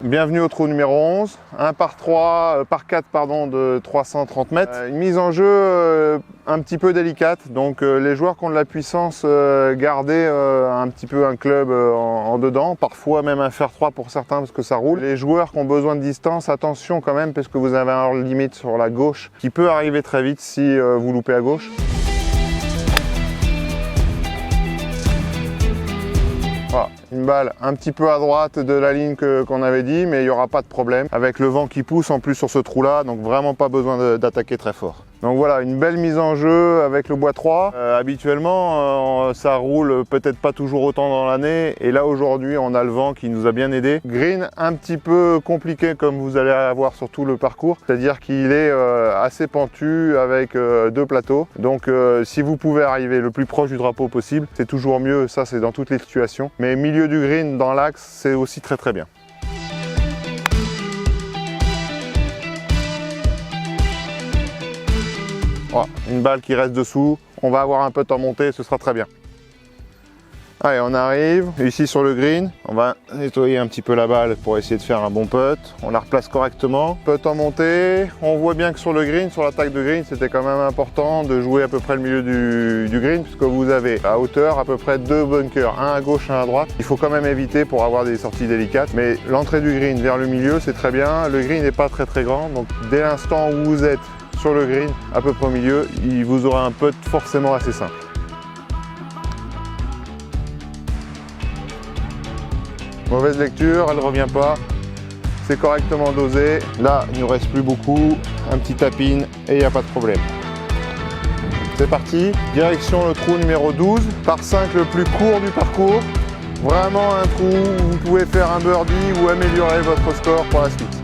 Bienvenue au trou numéro 11, un par 4 pardon, de 330 mètres. Une mise en jeu un petit peu délicate, donc les joueurs qui ont de la puissance, gardez un petit peu un club en dedans, parfois même un fer 3 pour certains parce que ça roule. Les joueurs qui ont besoin de distance, attention quand même parce que vous avez un limite sur la gauche qui peut arriver très vite si vous loupez à gauche. Voilà, une balle un petit peu à droite de la ligne qu'on avait dit, mais il n'y aura pas de problème. Avec le vent qui pousse en plus sur ce trou-là, donc vraiment pas besoin d'attaquer très fort. Donc voilà, une belle mise en jeu avec le bois 3. Habituellement, ça roule peut-être pas toujours autant dans l'année. Et là, aujourd'hui, on a le vent qui nous a bien aidé. Green un petit peu compliqué comme vous allez avoir sur tout le parcours. C'est-à-dire qu'il est assez pentu avec deux plateaux. Donc si vous pouvez arriver le plus proche du drapeau possible, c'est toujours mieux. Ça, c'est dans toutes les situations. Mais milieu du green, dans l'axe, c'est aussi très bien. Voilà, une balle qui reste dessous, on va avoir un putt en montée, ce sera très bien. Allez, on arrive ici sur le green, on va nettoyer un petit peu la balle pour essayer de faire un bon putt. On la replace correctement. Putt en montée, on voit bien que sur le green, sur l'attaque de green, c'était quand même important de jouer à peu près le milieu du green, puisque vous avez à hauteur à peu près deux bunkers, un à gauche, un à droite. Il faut quand même éviter pour avoir des sorties délicates, mais l'entrée du green vers le milieu, c'est très bien. Le green n'est pas très grand, donc dès l'instant où vous êtes sur le green, à peu près au milieu, il vous aura un putt forcément assez simple. Mauvaise lecture, elle ne revient pas. C'est correctement dosé. Là, il ne nous reste plus beaucoup. Un petit tap-in et il n'y a pas de problème. C'est parti. Direction le trou numéro 12. Par 5, le plus court du parcours. Vraiment un trou où vous pouvez faire un birdie ou améliorer votre score pour la suite.